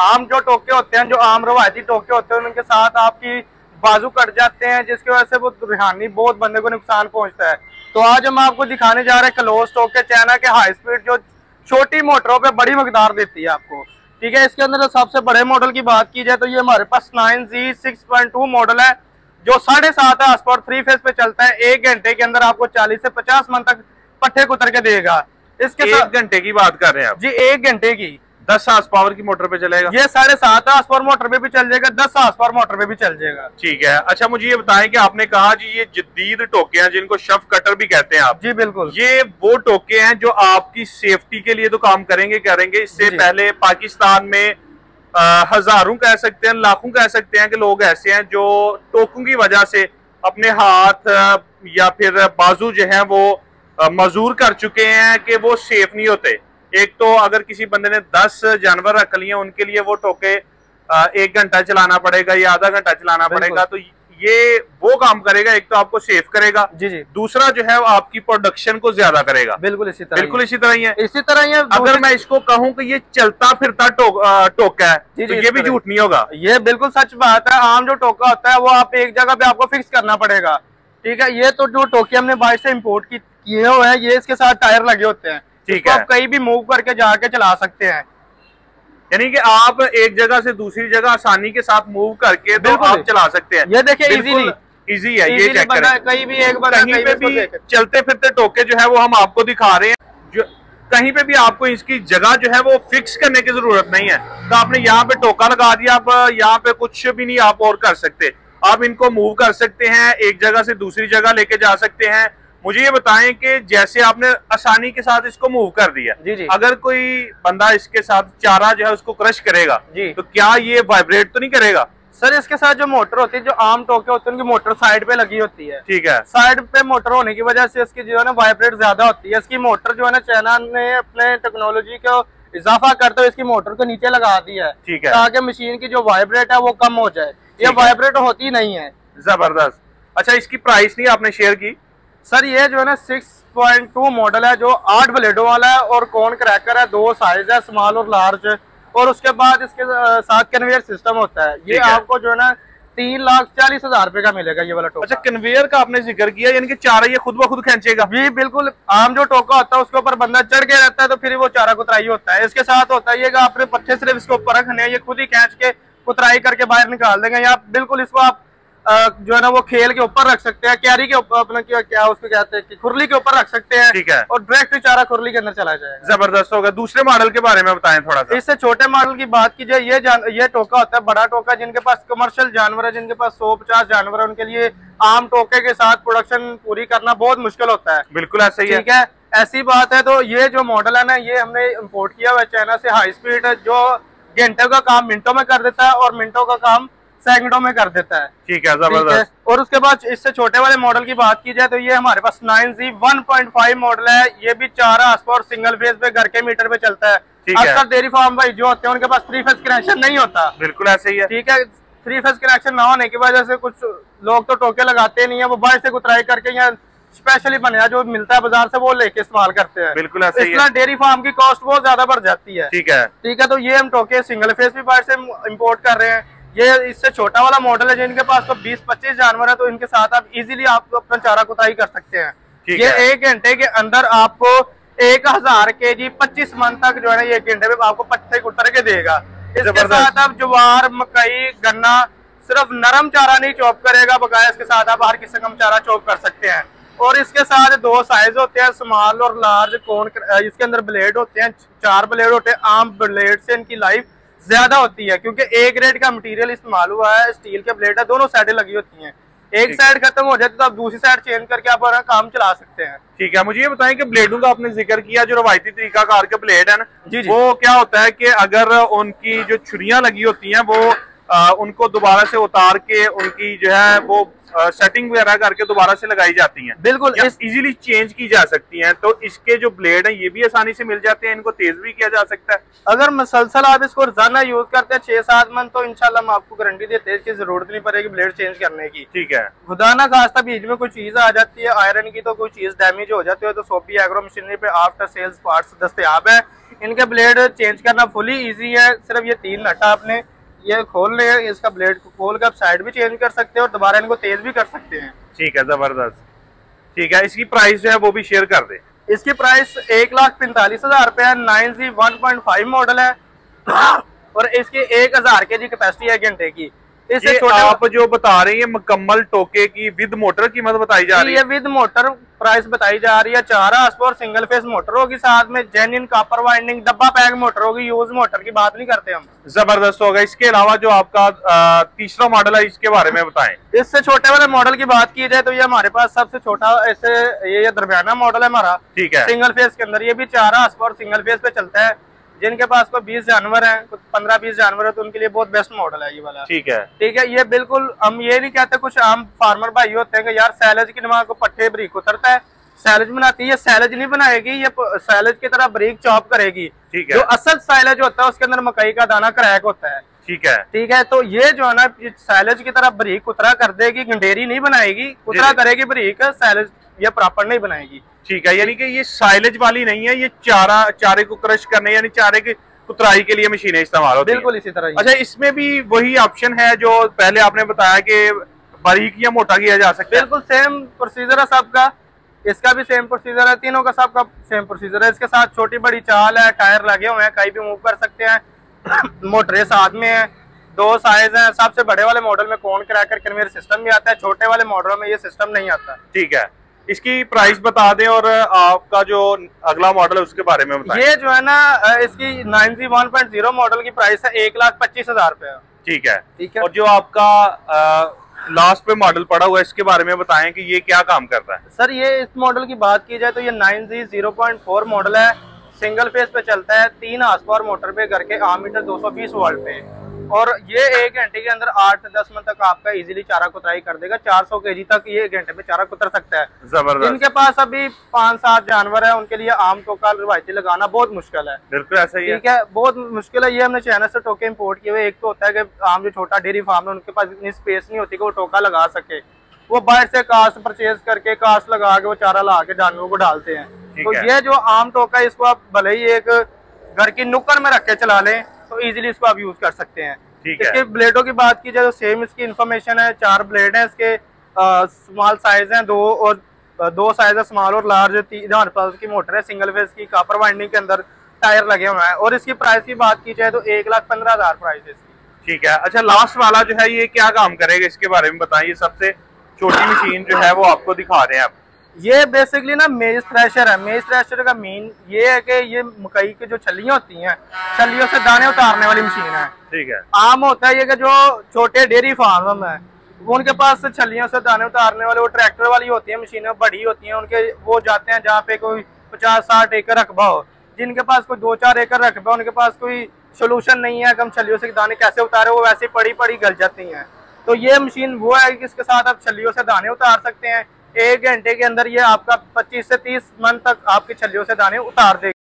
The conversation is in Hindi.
आम जो टोके होते हैं, जो आम रवायती टोके होते हैं, उनके साथ आपकी बाजू कट जाते हैं, जिसकी वजह से वो रुहानी बहुत बंदे को नुकसान पहुंचता है। तो आज हम आपको दिखाने जा रहे हैं क्लोज टोके चाइना के हाई स्पीड, जो छोटी मोटरों पे बड़ी मकदार देती है आपको। ठीक है, इसके अंदर सबसे बड़े मॉडल की बात की जाए तो ये हमारे पास 9Z 6.2 मॉडल है, जो 7.5 हार्स पावर 3 फेज पे चलता है। 1 घंटे के अंदर आपको 40 से 50 मन तक पट्टे कुतर के देगा। इसके 1 घंटे की बात कर रहे हैं आप जी, 1 घंटे की 10 हार्स पावर की मोटर पे चलेगा। ये 7.5 हार्स पावर मोटर पे भी चल जाएगा, 10 हार्स पावर मोटर पे भी चल जाएगा। ठीक है। अच्छा, मुझे ये बताएं कि आपने कहा जी ये जदीद टोके हैं जिनको शफ कटर भी कहते हैं आप। जी बिल्कुल, ये वो टोके हैं जो आपकी सेफ्टी के लिए तो काम करेंगे। इससे पहले पाकिस्तान में हजारों कह सकते हैं, लाखों कह सकते हैं कि लोग ऐसे हैं जो टोकों की वजह से अपने हाथ या फिर बाजू जो है वो मजूर कर चुके हैं कि वो सेफ नहीं होते। एक तो अगर किसी बंदे ने 10 जानवर रख लिए, उनके लिए वो टोके 1 घंटा चलाना पड़ेगा या आधा घंटा चलाना पड़ेगा, तो ये वो काम करेगा। एक तो आपको सेफ करेगा, जी, दूसरा जो है वो आपकी प्रोडक्शन को ज्यादा करेगा। बिल्कुल इसी तरह ही है। इसी तरह ही है। अगर मैं इसको कहूं कि ये चलता फिरता टोका है, तो ये भी झूठ नहीं होगा। ये बिल्कुल सच बात है। आम जो टोका होता है वो आप एक जगह पे आपको फिक्स करना पड़ेगा। ठीक है, ये तो जो टोके हमने बाहर से इम्पोर्ट किए हुए हैं, ये इसके साथ टायर लगे होते हैं। ठीक है, आप कहीं भी मूव करके जाके चला सकते हैं। यानी कि आप एक जगह से दूसरी जगह आसानी के साथ मूव करके तो आप चला सकते हैं। ये देखिए इजी है, ये चेक करें। कहीं भी एक बार कहीं पे भी चलते फिरते टोके जो है वो हम आपको दिखा रहे हैं। जो कहीं पे भी आपको इसकी जगह जो है वो फिक्स करने की जरूरत नहीं है। तो आपने यहाँ पे टोका लगा दिया, आप यहाँ पे कुछ भी नहीं आप और कर सकते। आप इनको मूव कर सकते हैं, एक जगह से दूसरी जगह लेके जा सकते हैं। मुझे ये बताएं कि जैसे आपने आसानी के साथ इसको मूव कर दिया, जी। अगर कोई बंदा इसके साथ चारा जो है उसको क्रश करेगा जी, तो क्या ये वाइब्रेट तो नहीं करेगा? सर इसके साथ जो मोटर होती है, जो आम टोके होते हैं, उनकी मोटर साइड पे लगी होती है। ठीक है, साइड पे मोटर होने की वजह से इसकी जो है ना वाइब्रेट ज्यादा होती है। इसकी मोटर जो है ना चाइना ने अपने टेक्नोलॉजी को इजाफा करते हुए इसकी मोटर को नीचे लगा दी है। ठीक है, ताकि मशीन की जो वाइब्रेट है वो कम हो जाए। ये वाइब्रेट होती नहीं है। जबरदस्त। अच्छा, इसकी प्राइस नहीं आपने शेयर की? सर ये जो है ना 6.2 मॉडल है, जो 8 ब्लेडों वाला है और कॉर्न क्रैकर है। 2 साइज है, स्मॉल और लार्ज। और उसके बाद इसके साथ कन्वेयर सिस्टम होता है। ये आपको जो है ना 3,40,000 रुपए का मिलेगा ये वाला टोका। अच्छा, कन्वेयर का आपने जिक्र किया, यानी कि चारा ये खुद ब खुद खींचेगा? जी बिल्कुल। आम जो टोका होता है उसके ऊपर बंदा चढ़ के रहता है, तो फिर वो चारा कुतराई होता है। इसके साथ होता है ये कि आपने पट्टे सिर्फ इसके ऊपर रखने हैं, ये खुद ही खींच के कुतराई करके बाहर निकाल देंगे। या बिल्कुल इसको आप जो है ना वो खेल के ऊपर रख सकते हैं, कैरी के ऊपर, अपना क्या उसको कहते हैं, खुरली के ऊपर रख सकते हैं। ठीक है, और डायरेक्ट चारा खुरली के अंदर चला जाएगा। जबरदस्त होगा। दूसरे मॉडल के बारे में बताएं थोड़ा सा। इससे छोटे मॉडल की बात की जाए, ये टोका होता है बड़ा टोका, जिनके पास कमर्शियल जानवर है, जिनके पास 150 जानवर है, उनके लिए आम टोके के साथ प्रोडक्शन पूरी करना बहुत मुश्किल होता है। बिल्कुल ऐसा ही है। ठीक है, ऐसी बात है। तो ये जो मॉडल है ना, ये हमने इम्पोर्ट किया हुआ है चाइना से। हाई स्पीड है, जो घंटे का काम मिनटों में कर देता है और मिनटों का काम सेकंडों में कर देता है। ठीक है, जबरदस्त। और उसके बाद इससे छोटे वाले मॉडल की बात की जाए तो ये हमारे पास 9Z 1.5 मॉडल है। ये भी 4 हार्स पावर सिंगल फेज पे घर के मीटर पे चलता है। अक्सर डेयरी फार्म भाई जो होते हैं उनके पास 3 फेज कनेक्शन नहीं होता। बिल्कुल ऐसे ही है। ठीक है, 3 फेज कनेक्शन ना होने की वजह से कुछ लोग तो टोके लगाते नहीं है, वो बाहर से कुतराई करके या स्पेशली बना जो मिलता है बाजार से वो लेके इस्तेमाल करते हैं। बिल्कुल ऐसे ही है। डेयरी फार्म की कॉस्ट बहुत ज्यादा बढ़ जाती है। ठीक है, ठीक है। तो ये हम टोके सिंगल फेज भी बाहर से इम्पोर्ट कर रहे हैं। ये इससे छोटा वाला मॉडल है, जिनके पास तो 20-25 जानवर है, तो इनके साथ आप इजीली आप अपना चारा कुताई कर सकते हैं। ये 1 घंटे के अंदर आपको 1000 kg 25 मन तक जो है ना, ये 1 घंटे में आपको पत्ते कुतर के देगा। इसके साथ आप ज्वार, मकई, गन्ना, सिर्फ नरम चारा नहीं चॉप करेगा, बकाया इसके साथ आप हर किस्म का चारा चॉप कर सकते हैं। और इसके साथ 2 साइज होते हैं, स्मॉल और लार्ज। इसके अंदर ब्लेड होते हैं, 4 ब्लेड होते हैं। आम ब्लेड से इनकी लाइफ ज्यादा होती है, क्योंकि A ग्रेड का मटेरियल इस्तेमाल हुआ है। स्टील के ब्लेड है, दोनों साइडें लगी होती हैं। एक साइड खत्म हो जाती है तो आप दूसरी साइड चेंज करके आप अपना काम चला सकते हैं। ठीक है, मुझे ये बताएं कि ब्लेडों का आपने जिक्र किया, जो रवायती तरीकाकार के ब्लेड है ना, जी, वो क्या होता है कि अगर उनकी जो छुरियां लगी होती हैं वो उनको दोबारा से उतार के उनकी जो है वो सेटिंग वगैरह करके दोबारा से लगाई जाती हैं। बिल्कुल, इजीली चेंज की जा सकती हैं। तो इसके जो ब्लेड हैं ये भी आसानी से मिल जाते हैं, इनको तेज भी किया जा सकता है। अगर मसलसल आप इसको रोजाना यूज करते हैं 6-7 मंथ, तो इंशाल्लाह हम आपको गारंटी देते हैं, इसकी जरूरत नहीं पड़ेगी ब्लेड चेंज करने की। ठीक है। खुदा ना खास्ता बीच में कोई चीज आ जाती है आयरन की, तो कोई चीज डैमेज हो जाती है, तो सोपी एग्रो मशीनरी पे आफ्टर सेल्स पार्ट्स दस्तयाब है। इनके ब्लेड चेंज करना फुली इजी है। सिर्फ ये 3 नट आपने ये खोल ले, इसका ब्लेड को खोल कर साइड भी चेंज कर सकते हैं और दोबारा इनको तेज भी कर सकते हैं। ठीक है, जबरदस्त। ठीक है, इसकी प्राइस जो है वो भी शेयर कर दे। इसकी प्राइस 1,45,000 रुपए है। 9G 1.5 मॉडल है और इसकी 1000 kg कैपेसिटी है घंटे की। इससे आप जो बता रहे हैं मुकम्मल टोके की विद मोटर कीमत बताई जा रही है? विद मोटर प्राइस बताई जा रही है 4 horse power single phase motor होगी, साथ में जेन्युइन कॉपर वाइंडिंग डब्बा पैक मोटर होगी। यूज मोटर की बात नहीं करते हम। जबरदस्त होगा। इसके अलावा जो आपका तीसरा मॉडल है इसके बारे में बताएं। इससे छोटे वाले मॉडल की बात की जाए तो ये हमारे पास सबसे छोटा ऐसे ये दरमियाना मॉडल है हमारा। ठीक है। सिंगल फेस के अंदर ये भी 4 हॉर्स पावर सिंगल फेस पे चलता है। जिनके पास कोई 20 जानवर हैं, कुछ 15-20 जानवर है, तो उनके लिए बहुत बेस्ट मॉडल है ये वाला। ठीक है। ठीक है। ये बिल्कुल हम ये नहीं कहते, कुछ आम फार्मर भाई होते हैं कि यार सैलेज की नवा को पट्टे ब्रीक उतरता है, सैलेज बनाती है। ये सैलेज नहीं बनाएगी, ये सैलेज की तरह ब्रीक चॉप करेगी। ठीक है। जो असल सैलेज होता है उसके अंदर मकई का दाना क्रैक होता है। ठीक है। ठीक है। तो ये जो है ना सैलेज की तरह ब्रीक उतरा कर देगी, गंडेरी नहीं बनाएगी, उतरा करेगी ब्रीक, सैलेज ये प्रॉपर नहीं बनाएगी। ठीक है। यानी कि ये साइलेज वाली नहीं है, ये चारे को क्रश करने यानी चारे की कुतराई के लिए मशीनें इस्तेमाल होती हैं। बिल्कुल इसी तरह। अच्छा, इसमें भी वही ऑप्शन है जो पहले आपने बताया कि बारीक या मोटा किया जा सकता है? बिल्कुल सेम प्रोसीजर है सबका, इसका भी सेम प्रोसीजर है, तीनों का सबका सेम प्रोसीजर है। इसके साथ छोटी बड़ी चाल है, टायर लगे हुए हैं, कहीं भी मूव कर सकते हैं। मोटरें साथ में है, 2 साइज है। सबसे बड़े वाले मॉडल में कौन क्रैकर कन्वेयर सिस्टम भी आता है, छोटे वाले मॉडलों में ये सिस्टम नहीं आता। ठीक है। इसकी प्राइस बता दें और आपका जो अगला मॉडल है उसके बारे में बताएं। ये जो है ना इसकी 9G 1.0 मॉडल की प्राइस है 1,25,000 रुपए। ठीक है। ठीक है। और जो आपका लास्ट पे मॉडल पड़ा हुआ है इसके बारे में बताएं कि ये क्या काम करता है? सर ये इस मॉडल की बात की जाए तो ये 9G 0.4 मॉडल है, सिंगल फेस पे चलता है, 3 हॉर्स पावर मोटर पे करके आर्मीटर 220 वोल्ट पे, और ये 1 घंटे के अंदर 8-10 मिनट तक आपका इजीली चारा कुतराई कर देगा। 400 kg तक ये 1 घंटे में चारा कुतर सकता है। जबरदस्त। जिनके पास अभी 5-7 जानवर है उनके लिए आम टोका रिवायती लगाना बहुत मुश्किल है। बिल्कुल ऐसा ही है। ठीक है, बहुत मुश्किल है। ये हमने चाइना से टोके इंपोर्ट किए हुए। एक तो होता है कि आम जो छोटा डेयरी फार्म है उनके पास इतनी स्पेस नहीं होती कि वो टोका लगा सके, वो बाहर से कास्ट परचेज करके कास्ट लगा के वो चारा ला के जानवरों को डालते हैं। तो ये जो आम टोका है इसको आप भले ही एक घर की नुक्कड़ में रख के चला लें तो इजीली इसको आप यूज कर सकते हैं। इसके ब्लेडों की बात की जाए तो सेम इसकी इन्फॉर्मेशन है। 4 ब्लेड हैं इसके, स्मॉल साइज हैं 2 और 2 साइज है स्मॉल और लार्ज। 3 हॉर्स पावर की मोटर है, सिंगल फेस की, कॉपर वाइंडिंग के अंदर टायर लगे हुए हैं। और इसकी प्राइस की बात की जाए तो 1,15,000 प्राइस है इसकी। ठीक है। अच्छा, लास्ट वाला जो है ये क्या काम करेगा इसके बारे में बताएं। ये सबसे छोटी मशीन जो है वो आपको दिखा रहे हैं आप। ये बेसिकली ना मेज थ्रेशर है। मेज थ्रेशर का मेन ये है कि ये मकई की जो छलियां होती हैं, छलियों से दाने उतारने वाली मशीन है। ठीक है। आम होता है ये कि जो छोटे डेयरी फार्म है उनके पास छलियों से दाने उतारने वाले वो ट्रैक्टर वाली होती है मशीनें, बड़ी होती हैं उनके, वो जाते हैं जहाँ पे कोई 50-60 एकड़ रकबा हो। जिनके पास कोई 2-4 एकड़ रकबा, उनके पास कोई सोल्यूशन नहीं है कम छलियों से दाने कैसे उतारे, वो वैसे पड़ी गल जाती हैं। तो ये मशीन वो है कि इसके साथ आप छलियों से दाने उतार सकते हैं। 1 घंटे के अंदर ये आपका 25 से 30 मन तक आपकी छलियों से दाने उतार देगी।